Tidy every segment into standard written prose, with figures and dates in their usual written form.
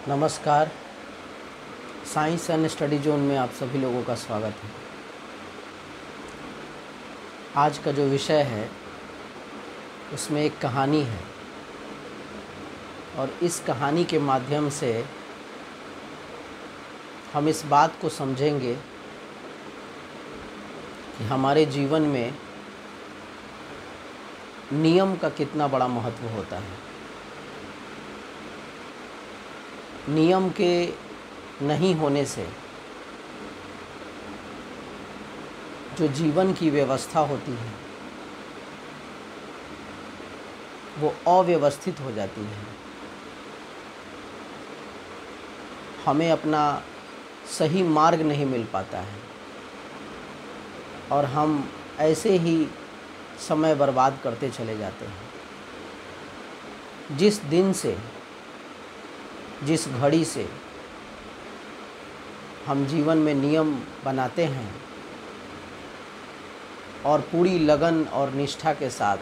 नमस्कार। Science and study zone में आप सभी लोगों का स्वागत है। आज का जो विषय है उसमें एक कहानी है और इस कहानी के माध्यम से हम इस बात को समझेंगे कि हमारे जीवन में नियम का कितना बड़ा महत्व होता है। नियम के नहीं होने से जो जीवन की व्यवस्था होती है वो अव्यवस्थित हो जाती है। हमें अपना सही मार्ग नहीं मिल पाता है और हम ऐसे ही समय बर्बाद करते चले जाते हैं। जिस दिन से, जिस घड़ी से हम जीवन में नियम बनाते हैं और पूरी लगन और निष्ठा के साथ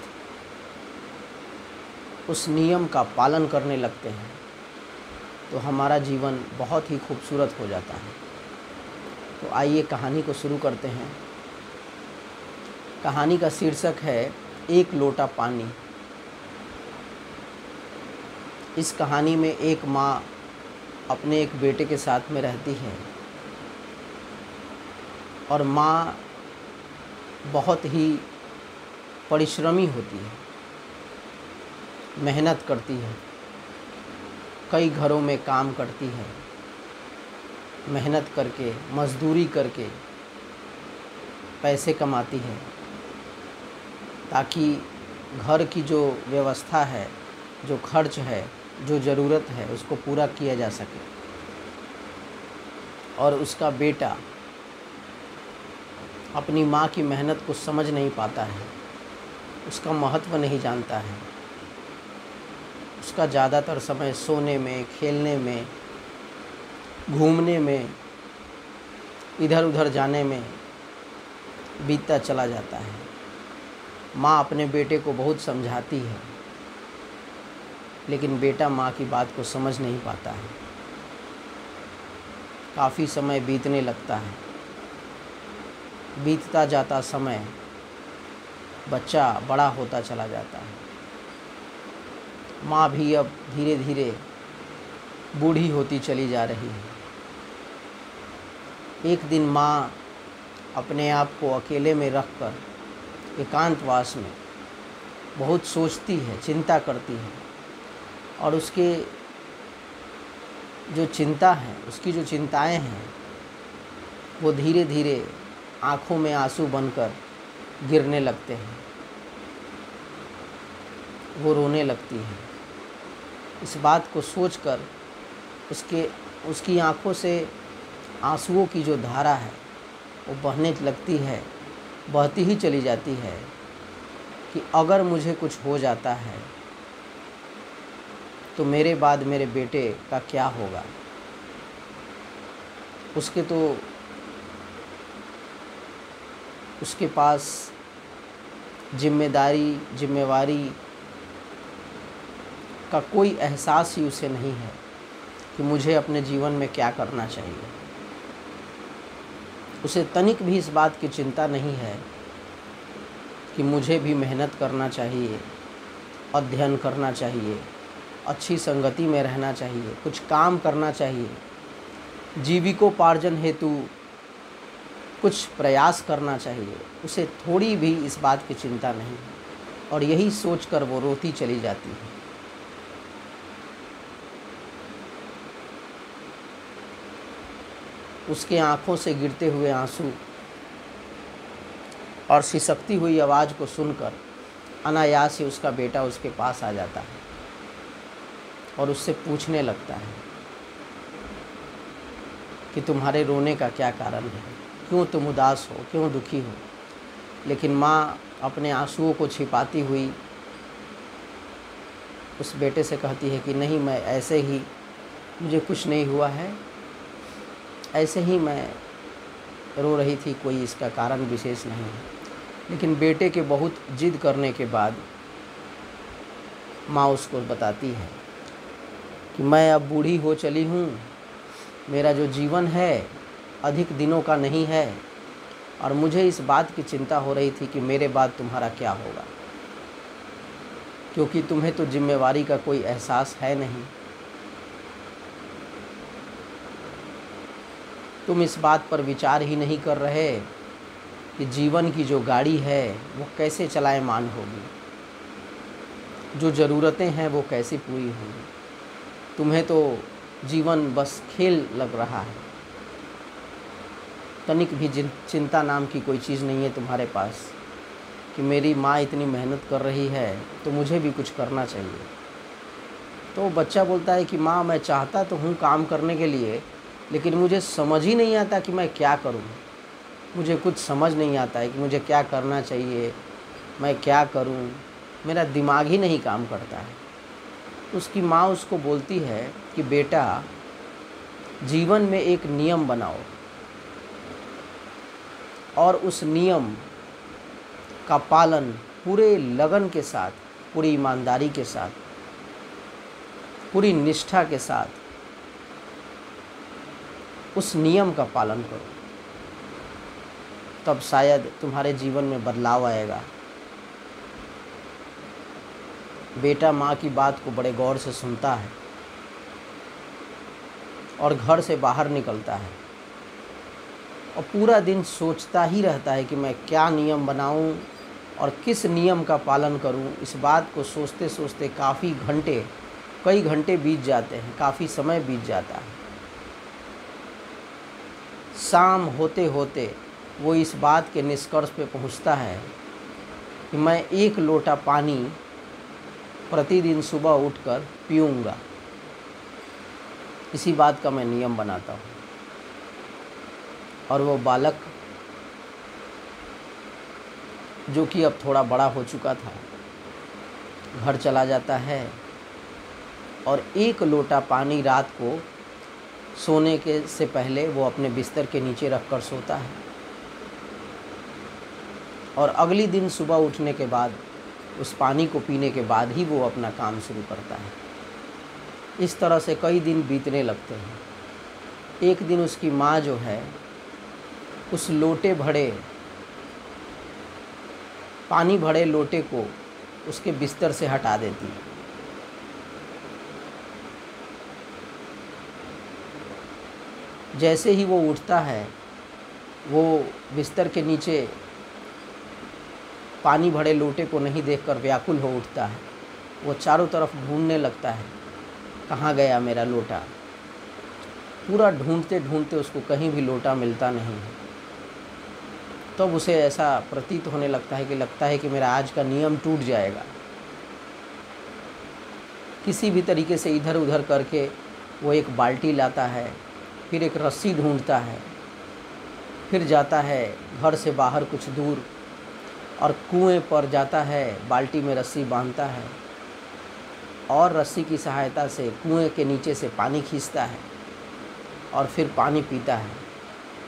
उस नियम का पालन करने लगते हैं तो हमारा जीवन बहुत ही खूबसूरत हो जाता है। तो आइए कहानी को शुरू करते हैं। कहानी का शीर्षक है एक लोटा पानी। इस कहानी में एक माँ अपने एक बेटे के साथ में रहती है और माँ बहुत ही परिश्रमी होती है, मेहनत करती है, कई घरों में काम करती है, मेहनत करके मजदूरी करके पैसे कमाती है ताकि घर की जो व्यवस्था है, जो खर्च है, जो ज़रूरत है उसको पूरा किया जा सके। और उसका बेटा अपनी माँ की मेहनत को समझ नहीं पाता है, उसका महत्व नहीं जानता है। उसका ज़्यादातर समय सोने में, खेलने में, घूमने में, इधर उधर जाने में बीतता चला जाता है। माँ अपने बेटे को बहुत समझाती है लेकिन बेटा माँ की बात को समझ नहीं पाता है। काफ़ी समय बीतने लगता है। बीतता जाता समय बच्चा बड़ा होता चला जाता है। माँ भी अब धीरे धीरे बूढ़ी होती चली जा रही है। एक दिन माँ अपने आप को अकेले में रखकर एकांतवास में बहुत सोचती है, चिंता करती है और उसके जो चिंता है, उसकी जो चिंताएं हैं वो धीरे धीरे आँखों में आंसू बनकर गिरने लगते हैं। वो रोने लगती है। इस बात को सोचकर उसकी आँखों से आंसुओं की जो धारा है वो बहने लगती है, बहती ही चली जाती है कि अगर मुझे कुछ हो जाता है तो मेरे बाद मेरे बेटे का क्या होगा। उसके पास जिम्मेवारी का कोई एहसास ही उसे नहीं है कि मुझे अपने जीवन में क्या करना चाहिए। उसे तनिक भी इस बात की चिंता नहीं है कि मुझे भी मेहनत करना चाहिए, अध्ययन करना चाहिए, अच्छी संगति में रहना चाहिए, कुछ काम करना चाहिए, जीविकोपार्जन हेतु कुछ प्रयास करना चाहिए। उसे थोड़ी भी इस बात की चिंता नहीं है और यही सोचकर वो रोती चली जाती है। उसके आँखों से गिरते हुए आंसू और सिसकती हुई आवाज़ को सुनकर अनायास ही उसका बेटा उसके पास आ जाता है और उससे पूछने लगता है कि तुम्हारे रोने का क्या कारण है, क्यों तुम उदास हो, क्यों दुखी हो। लेकिन माँ अपने आंसुओं को छिपाती हुई उस बेटे से कहती है कि नहीं, मैं ऐसे ही, मुझे कुछ नहीं हुआ है, ऐसे ही मैं रो रही थी, कोई इसका कारण विशेष नहीं है। लेकिन बेटे के बहुत जिद करने के बाद माँ उसको बताती है कि मैं अब बूढ़ी हो चली हूँ, मेरा जो जीवन है अधिक दिनों का नहीं है, और मुझे इस बात की चिंता हो रही थी कि मेरे बाद तुम्हारा क्या होगा, क्योंकि तुम्हें तो जिम्मेवारी का कोई एहसास है नहीं। तुम इस बात पर विचार ही नहीं कर रहे कि जीवन की जो गाड़ी है वो कैसे चलायमान होगी, जो ज़रूरतें हैं वो कैसे पूरी होंगी। तुम्हें तो जीवन बस खेल लग रहा है, तनिक भी चिंता नाम की कोई चीज़ नहीं है तुम्हारे पास कि मेरी माँ इतनी मेहनत कर रही है तो मुझे भी कुछ करना चाहिए। तो बच्चा बोलता है कि माँ, मैं चाहता तो हूँ काम करने के लिए, लेकिन मुझे समझ ही नहीं आता कि मैं क्या करूँ। मुझे कुछ समझ नहीं आता है कि मुझे क्या करना चाहिए, मैं क्या करूँ, मेरा दिमाग ही नहीं काम करता है। उसकी माँ उसको बोलती है कि बेटा, जीवन में एक नियम बनाओ और उस नियम का पालन पूरे लगन के साथ, पूरी ईमानदारी के साथ, पूरी निष्ठा के साथ उस नियम का पालन करो, तब शायद तुम्हारे जीवन में बदलाव आएगा। बेटा माँ की बात को बड़े गौर से सुनता है और घर से बाहर निकलता है और पूरा दिन सोचता ही रहता है कि मैं क्या नियम बनाऊं और किस नियम का पालन करूं। इस बात को सोचते सोचते कई घंटे बीत जाते हैं, काफ़ी समय बीत जाता है। शाम होते होते वो इस बात के निष्कर्ष पे पहुंचता है कि मैं 1 लोटा पानी प्रतिदिन सुबह उठकर पीऊँगा, इसी बात का मैं नियम बनाता हूँ। और वो बालक, जो कि अब थोड़ा बड़ा हो चुका था, घर चला जाता है और 1 लोटा पानी रात को सोने के से पहले वो अपने बिस्तर के नीचे रख कर सोता है, और अगली दिन सुबह उठने के बाद उस पानी को पीने के बाद ही वो अपना काम शुरू करता है। इस तरह से कई दिन बीतने लगते हैं। एक दिन उसकी माँ जो है उस पानी भरे लोटे को उसके बिस्तर से हटा देती है। जैसे ही वो उठता है, वो बिस्तर के नीचे पानी भरे लोटे को नहीं देखकर व्याकुल हो उठता है। वो चारों तरफ ढूंढने लगता है, कहाँ गया मेरा लोटा। पूरा ढूंढते ढूंढते उसको कहीं भी लोटा मिलता नहीं है। तब उसे ऐसा प्रतीत होने लगता है कि मेरा आज का नियम टूट जाएगा। किसी भी तरीके से इधर उधर करके वो एक बाल्टी लाता है, फिर एक रस्सी ढूंढता है, फिर जाता है घर से बाहर कुछ दूर और कुएं पर जाता है, बाल्टी में रस्सी बांधता है और रस्सी की सहायता से कुएं के नीचे से पानी खींचता है और फिर पानी पीता है।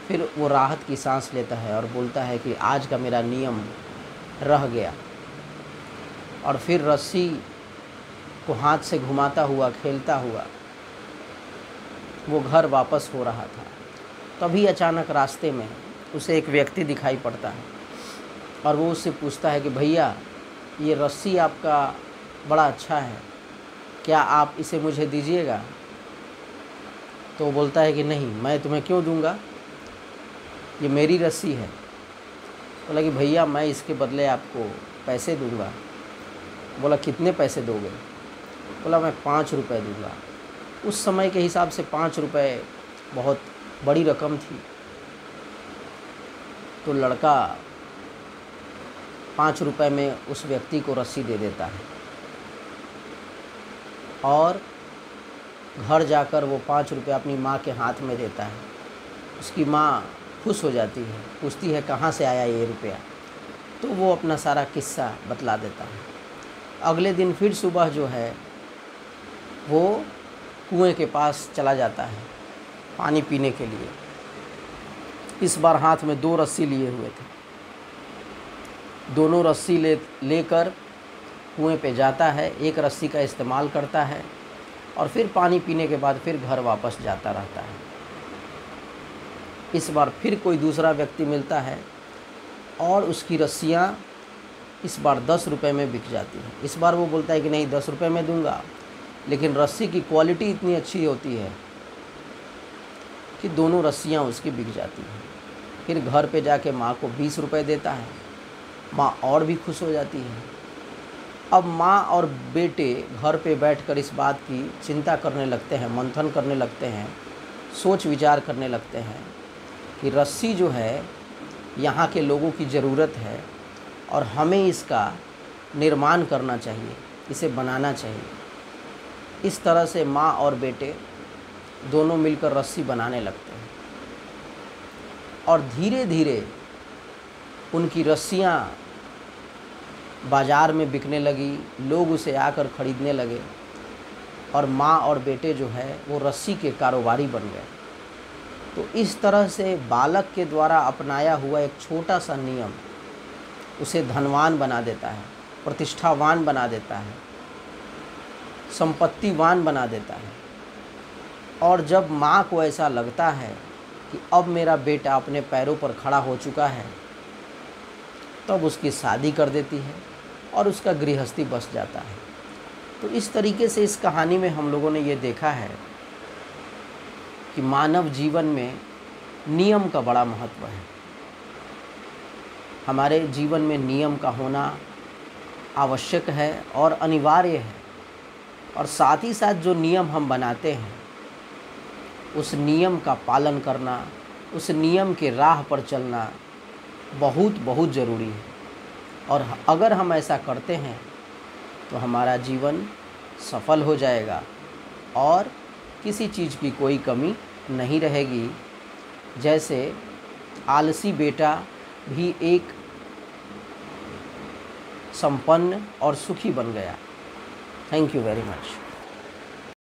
फिर वो राहत की सांस लेता है और बोलता है कि आज का मेरा नियम रह गया। और फिर रस्सी को हाथ से घुमाता हुआ, खेलता हुआ वो घर वापस हो रहा था। तभी अचानक रास्ते में उसे एक व्यक्ति दिखाई पड़ता है और वो उससे पूछता है कि भैया, ये रस्सी आपका बड़ा अच्छा है, क्या आप इसे मुझे दीजिएगा? तो वो बोलता है कि नहीं, मैं तुम्हें क्यों दूंगा, ये मेरी रस्सी है। बोला कि भैया, मैं इसके बदले आपको पैसे दूंगा। बोला कितने पैसे दोगे? बोला मैं 5 रुपये दूंगा। उस समय के हिसाब से 5 रुपये बहुत बड़ी रकम थी। तो लड़का 5 रुपये में उस व्यक्ति को रस्सी दे देता है और घर जाकर वो 5 रुपये अपनी माँ के हाथ में देता है। उसकी माँ खुश हो जाती है, पूछती है कहाँ से आया ये रुपया। तो वो अपना सारा किस्सा बतला देता है। अगले दिन फिर सुबह जो है वो कुएं के पास चला जाता है पानी पीने के लिए। इस बार हाथ में 2 रस्सी लिए हुए थे। दोनों रस्सी लेकर कुएं पे जाता है। एक रस्सी का इस्तेमाल करता है और फिर पानी पीने के बाद फिर घर वापस जाता रहता है। इस बार फिर कोई दूसरा व्यक्ति मिलता है और उसकी रस्सियाँ इस बार 10 रुपये में बिक जाती हैं। इस बार वो बोलता है कि नहीं 10 रुपये में दूंगा, लेकिन रस्सी की क्वालिटी इतनी अच्छी होती है कि दोनों रस्सियाँ उसकी बिक जाती हैं। फिर घर पे जाके माँ को 20 रुपये देता है, माँ और भी खुश हो जाती है। अब माँ और बेटे घर पे बैठकर इस बात की चिंता करने लगते हैं, मंथन करने लगते हैं, सोच विचार करने लगते हैं कि रस्सी जो है यहाँ के लोगों की ज़रूरत है और हमें इसका निर्माण करना चाहिए, इसे बनाना चाहिए। इस तरह से माँ और बेटे दोनों मिलकर रस्सी बनाने लगते हैं और धीरे धीरे उनकी रस्सियाँ बाज़ार में बिकने लगी, लोग उसे आकर ख़रीदने लगे और माँ और बेटे जो है वो रस्सी के कारोबारी बन गए। तो इस तरह से बालक के द्वारा अपनाया हुआ एक छोटा सा नियम उसे धनवान बना देता है, प्रतिष्ठावान बना देता है, संपत्तिवान बना देता है। और जब माँ को ऐसा लगता है कि अब मेरा बेटा अपने पैरों पर खड़ा हो चुका है, तब उसकी शादी कर देती है और उसका गृहस्थी बस जाता है। तो इस तरीके से इस कहानी में हम लोगों ने ये देखा है कि मानव जीवन में नियम का बड़ा महत्व है। हमारे जीवन में नियम का होना आवश्यक है और अनिवार्य है, और साथ ही साथ जो नियम हम बनाते हैं उस नियम का पालन करना, उस नियम के राह पर चलना बहुत बहुत ज़रूरी है। और अगर हम ऐसा करते हैं तो हमारा जीवन सफल हो जाएगा और किसी चीज़ की कोई कमी नहीं रहेगी। जैसे आलसी बेटा भी एक संपन्न और सुखी बन गया। Thank you very much.